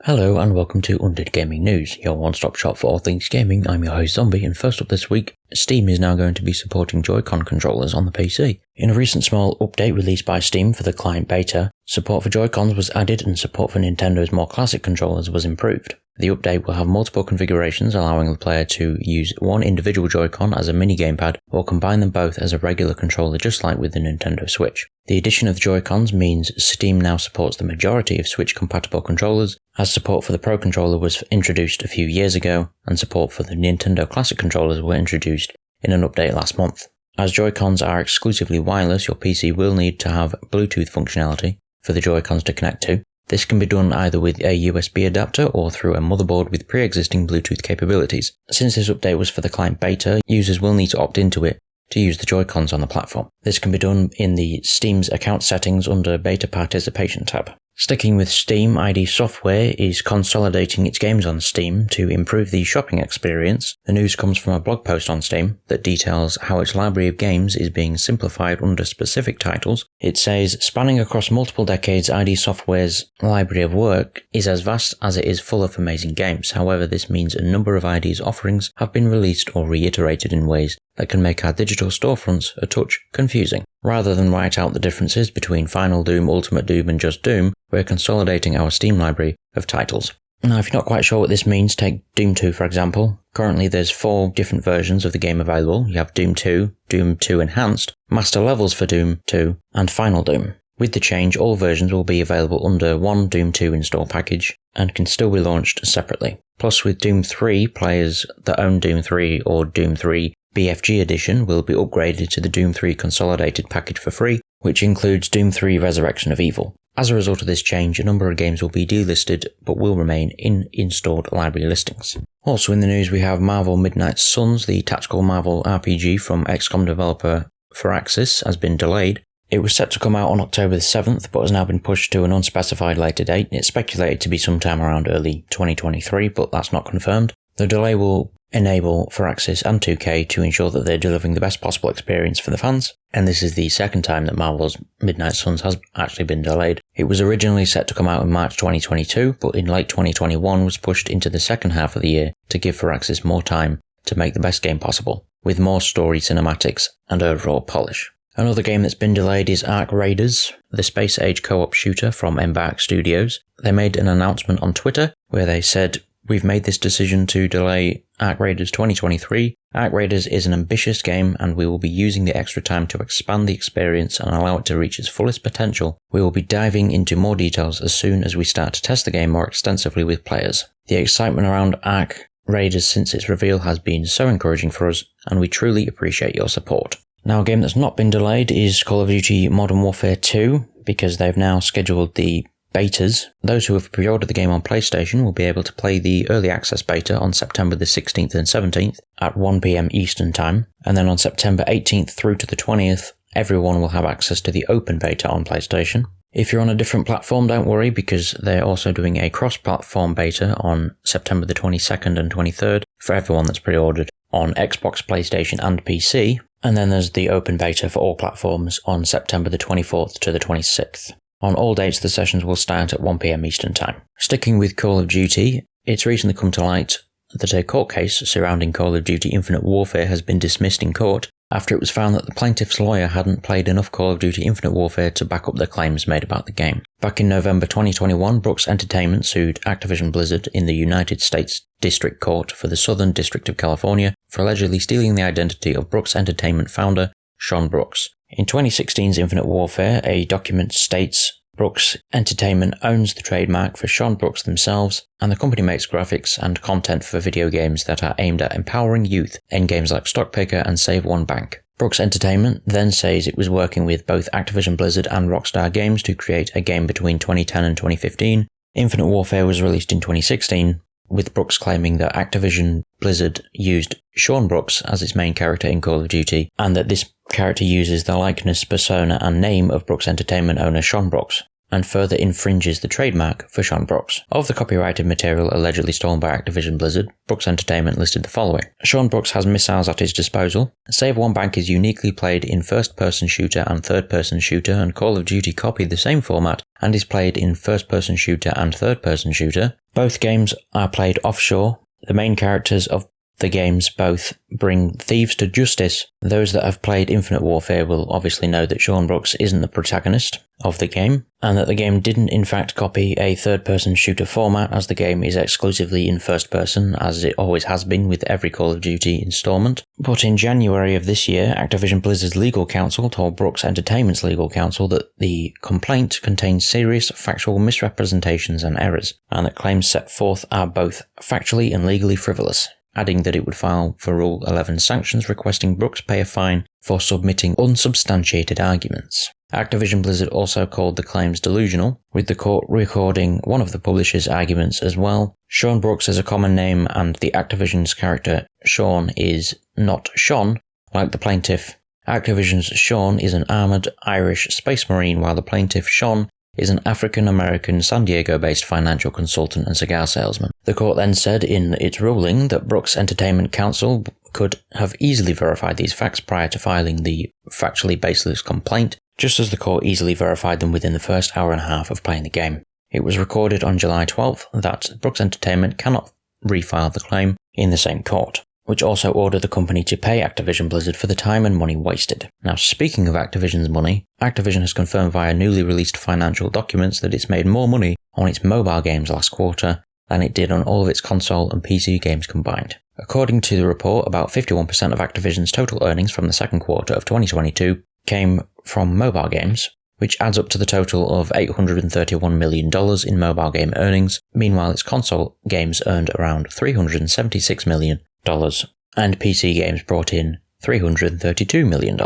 Hello and welcome to Undead Gaming News, your one-stop shop for all things gaming. I'm your host Zombie, and first up this week, Steam is now going to be supporting JoyCon controllers on the PC. In a recent small update released by Steam for the client beta, support for Joy-Cons was added and support for Nintendo's more classic controllers was improved. The update will have multiple configurations, allowing the player to use one individual Joy-Con as a mini gamepad or combine them both as a regular controller, just like with the Nintendo Switch. The addition of Joy-Cons means Steam now supports the majority of Switch-compatible controllers, as support for the Pro Controller was introduced a few years ago, and support for the Nintendo Classic controllers were introduced in an update last month. As Joy-Cons are exclusively wireless, your PC will need to have Bluetooth functionality for the Joy-Cons to connect to. This can be done either with a USB adapter or through a motherboard with pre-existing Bluetooth capabilities. Since this update was for the client beta, users will need to opt into it to use the Joy-Cons on the platform. This can be done in the Steam's account settings under Beta Participation tab. Sticking with Steam, ID Software is consolidating its games on Steam to improve the shopping experience. The news comes from a blog post on Steam that details how its library of games is being simplified under specific titles. It says, spanning across multiple decades, ID Software's library of work is as vast as it is full of amazing games. However, this means a number of ID's offerings have been released or reiterated in ways that can make our digital storefronts a touch confusing. Rather than write out the differences between Final Doom, Ultimate Doom and Just Doom, we're consolidating our Steam library of titles. Now, if you're not quite sure what this means, take Doom 2 for example. Currently there's 4 different versions of the game available. You have Doom 2, Doom 2 Enhanced, Master Levels for Doom 2, and Final Doom. With the change, all versions will be available under one Doom 2 install package and can still be launched separately. Plus, with Doom 3, players that own Doom 3 or Doom 3 BFG edition will be upgraded to the Doom 3 consolidated package for free, which includes Doom 3 Resurrection of Evil. As a result of this change, a number of games will be delisted but will remain in installed library listings. Also in the news, we have Marvel Midnight Suns, the tactical Marvel RPG from XCOM developer Firaxis, has been delayed. It was set to come out on October the 7th, but has now been pushed to an unspecified later date. It's speculated to be sometime around early 2023, but that's not confirmed. The delay will enable Firaxis and 2K to ensure that they're delivering the best possible experience for the fans, and this is the second time that Marvel's Midnight Suns has actually been delayed. It was originally set to come out in March 2022, but in late 2021 was pushed into the second half of the year to give Firaxis more time to make the best game possible, with more story cinematics and overall polish. Another game that's been delayed is Ark Raiders, the space-age co-op shooter from Embark Studios. They made an announcement on Twitter where they said, "We've made this decision to delay Ark Raiders 2023. Ark Raiders is an ambitious game and we will be using the extra time to expand the experience and allow it to reach its fullest potential. We will be diving into more details as soon as we start to test the game more extensively with players. The excitement around Ark Raiders since its reveal has been so encouraging for us and we truly appreciate your support." Now, a game that's not been delayed is Call of Duty Modern Warfare 2, because they've now scheduled the betas. Those who have pre-ordered the game on PlayStation will be able to play the early access beta on September the 16th and 17th at 1 PM Eastern Time, and then on September 18th through to the 20th, everyone will have access to the open beta on PlayStation. If you're on a different platform, don't worry, because they're also doing a cross-platform beta on September the 22nd and 23rd for everyone that's pre-ordered on Xbox, PlayStation and PC, and then there's the open beta for all platforms on September the 24th to the 26th. On all dates, the sessions will start at 1 PM Eastern Time. Sticking with Call of Duty, it's recently come to light that a court case surrounding Call of Duty Infinite Warfare has been dismissed in court after it was found that the plaintiff's lawyer hadn't played enough Call of Duty Infinite Warfare to back up the claims made about the game. Back in November 2021, Brooks Entertainment sued Activision Blizzard in the United States District Court for the Southern District of California for allegedly stealing the identity of Brooks Entertainment founder Sean Brooks. In 2016's Infinite Warfare, a document states Brooks Entertainment owns the trademark for Sean Brooks themselves, and the company makes graphics and content for video games that are aimed at empowering youth in games like Stock Picker and Save One Bank. Brooks Entertainment then says it was working with both Activision Blizzard and Rockstar Games to create a game between 2010 and 2015. Infinite Warfare was released in 2016, with Brooks claiming that Activision Blizzard used Sean Brooks as its main character in Call of Duty, and that this character uses the likeness, persona and name of Brooks Entertainment owner Sean Brooks, and further infringes the trademark for Sean Brooks. Of the copyrighted material allegedly stolen by Activision Blizzard, Brooks Entertainment listed the following. Sean Brooks has missiles at his disposal. Save One Bank is uniquely played in first-person shooter and third-person shooter, and Call of Duty copied the same format and is played in first-person shooter and third-person shooter. Both games are played offshore. The main characters of the games both bring thieves to justice. Those that have played Infinite Warfare will obviously know that Sean Brooks isn't the protagonist of the game, and that the game didn't in fact copy a third-person shooter format, as the game is exclusively in first-person, as it always has been with every Call of Duty installment. But in January of this year, Activision Blizzard's legal counsel told Brooks Entertainment's legal counsel that the complaint contains serious factual misrepresentations and errors, and that claims set forth are both factually and legally frivolous, adding that it would file for Rule 11 sanctions requesting Brooks pay a fine for submitting unsubstantiated arguments. Activision Blizzard also called the claims delusional, with the court recording one of the publisher's arguments as well. Sean Brooks is a common name, and the Activision's character Sean is not Sean, like the plaintiff. Activision's Sean is an armoured Irish space marine, while the plaintiff Sean is an African-American San Diego-based financial consultant and cigar salesman. The court then said in its ruling that Brooks Entertainment Counsel could have easily verified these facts prior to filing the factually baseless complaint, just as the court easily verified them within the first hour and a half of playing the game. It was recorded on July 12th that Brooks Entertainment cannot refile the claim in the same court, which also ordered the company to pay Activision Blizzard for the time and money wasted. Now, speaking of Activision's money, Activision has confirmed via newly released financial documents that it's made more money on its mobile games last quarter than it did on all of its console and PC games combined. According to the report, about 51% of Activision's total earnings from the second quarter of 2022 came from mobile games, which adds up to the total of $831 million in mobile game earnings. Meanwhile, its console games earned around $376 million, and PC games brought in $332 million.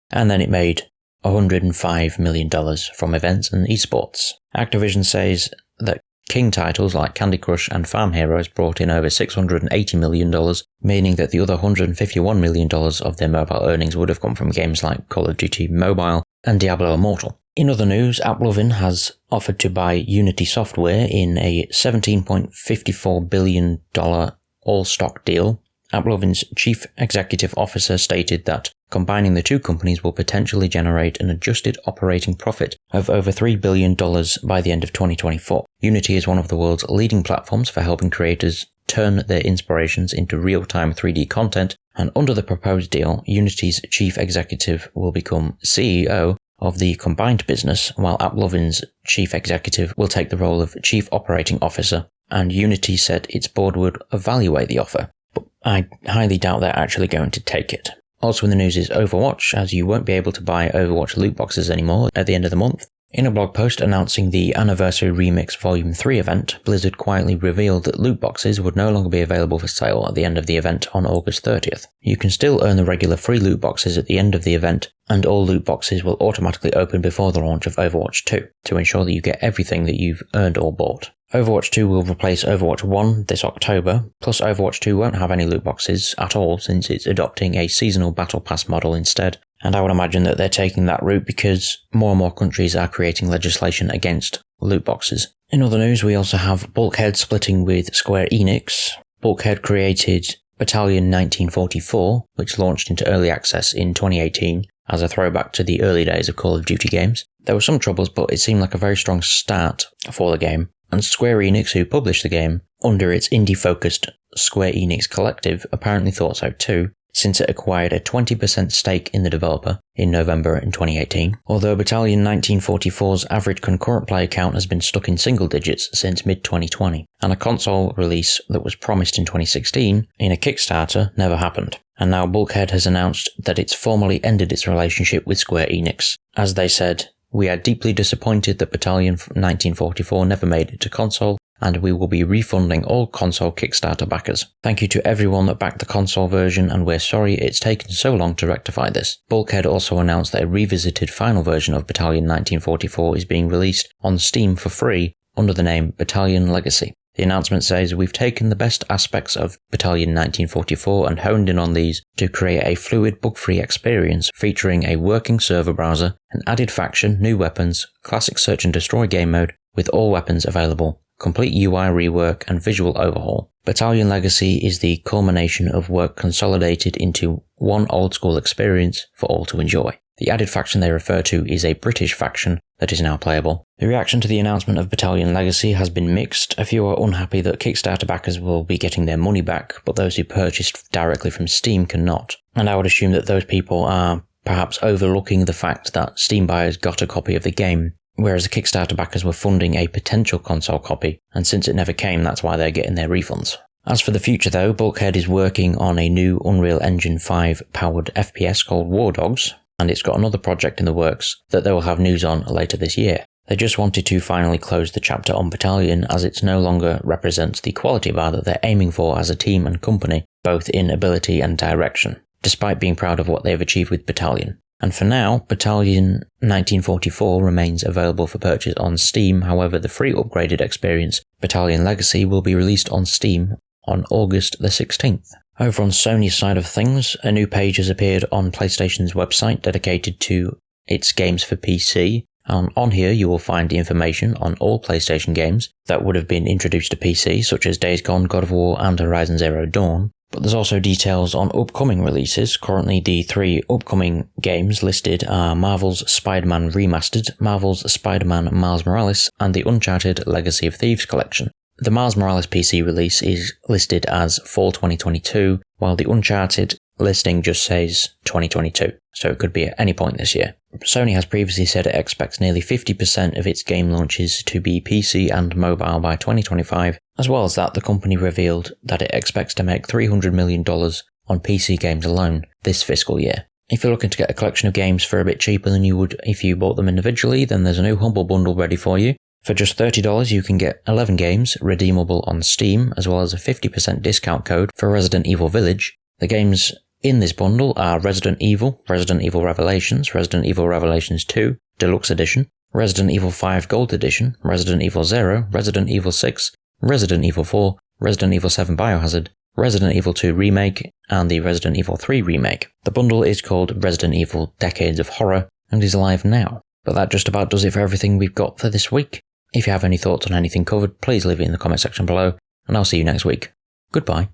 And then it made $105 million from events and esports. Activision says that King titles like Candy Crush and Farm Heroes brought in over $680 million, meaning that the other $151 million of their mobile earnings would have come from games like Call of Duty Mobile and Diablo Immortal. In other news, AppLovin has offered to buy Unity Software in a $17.54 billion all-stock deal. AppLovin's chief executive officer stated that combining the two companies will potentially generate an adjusted operating profit of over $3 billion by the end of 2024. Unity is one of the world's leading platforms for helping creators turn their inspirations into real-time 3D content, and under the proposed deal, Unity's chief executive will become CEO of the combined business, while AppLovin's chief executive will take the role of chief operating officer, and Unity said its board would evaluate the offer, but I highly doubt they're actually going to take it. Also in the news is Overwatch, as you won't be able to buy Overwatch loot boxes anymore at the end of the month. In a blog post announcing the Anniversary Remix Volume 3 event, Blizzard quietly revealed that loot boxes would no longer be available for sale at the end of the event on August 30th. You can still earn the regular free loot boxes at the end of the event, and all loot boxes will automatically open before the launch of Overwatch 2, to ensure that you get everything that you've earned or bought. Overwatch 2 will replace Overwatch 1 this October, plus Overwatch 2 won't have any loot boxes at all since it's adopting a seasonal battle pass model instead. And I would imagine that they're taking that route because more and more countries are creating legislation against loot boxes. In other news, we also have Bulkhead splitting with Square Enix. Bulkhead created Battalion 1944, which launched into early access in 2018 as a throwback to the early days of Call of Duty games. There were some troubles, but it seemed like a very strong start for the game. And Square Enix, who published the game under its indie-focused Square Enix Collective, apparently thought so too, since it acquired a 20% stake in the developer in November in 2018. Although Battalion 1944's average concurrent player count has been stuck in single digits since mid-2020, and a console release that was promised in 2016 in a Kickstarter never happened. And now Bulkhead has announced that it's formally ended its relationship with Square Enix. As they said, "We are deeply disappointed that Battalion 1944 never made it to console, and we will be refunding all console Kickstarter backers. Thank you to everyone that backed the console version, and we're sorry it's taken so long to rectify this." Bulkhead also announced that a revisited final version of Battalion 1944 is being released on Steam for free under the name Battalion Legacy. The announcement says, "We've taken the best aspects of Battalion 1944 and honed in on these to create a fluid, bug-free experience featuring a working server browser, an added faction, new weapons, classic search and destroy game mode with all weapons available, complete UI rework and visual overhaul. Battalion Legacy is the culmination of work consolidated into one old-school experience for all to enjoy." The added faction they refer to is a British faction that is now playable. The reaction to the announcement of Battalion Legacy has been mixed. A few are unhappy that Kickstarter backers will be getting their money back, but those who purchased directly from Steam cannot. And I would assume that those people are perhaps overlooking the fact that Steam buyers got a copy of the game, whereas the Kickstarter backers were funding a potential console copy, and since it never came, that's why they're getting their refunds. As for the future though, Bulkhead is working on a new Unreal Engine 5 powered FPS called War Dogs, and it's got another project in the works that they will have news on later this year. They just wanted to finally close the chapter on Battalion, as it no longer represents the quality bar that they're aiming for as a team and company, both in ability and direction, despite being proud of what they have achieved with Battalion. And for now, Battalion 1944 remains available for purchase on Steam. However, the free upgraded experience, Battalion Legacy, will be released on Steam on August the 16th. Over on Sony's side of things, a new page has appeared on PlayStation's website dedicated to its games for PC. On here you will find the information on all PlayStation games that would have been introduced to PC, such as Days Gone, God of War and Horizon Zero Dawn. But there's also details on upcoming releases. Currently the 3 upcoming games listed are Marvel's Spider-Man Remastered, Marvel's Spider-Man Miles Morales, and the Uncharted Legacy of Thieves collection. The Miles Morales PC release is listed as Fall 2022, while the Uncharted listing just says 2022, so it could be at any point this year. Sony has previously said it expects nearly 50% of its game launches to be PC and mobile by 2025. As well as that, the company revealed that it expects to make $300 million on PC games alone this fiscal year. If you're looking to get a collection of games for a bit cheaper than you would if you bought them individually, then there's a new Humble Bundle ready for you. For just $30 you can get 11 games redeemable on Steam, as well as a 50% discount code for Resident Evil Village. The games in this bundle are Resident Evil Revelations, Resident Evil Revelations 2 Deluxe Edition, Resident Evil 5 Gold Edition, Resident Evil 0, Resident Evil 6, Resident Evil 4, Resident Evil 7 Biohazard, Resident Evil 2 Remake, and the Resident Evil 3 Remake. The bundle is called Resident Evil Decades of Horror and is live now. But that just about does it for everything we've got for this week. If you have any thoughts on anything covered, please leave it in the comment section below, and I'll see you next week. Goodbye.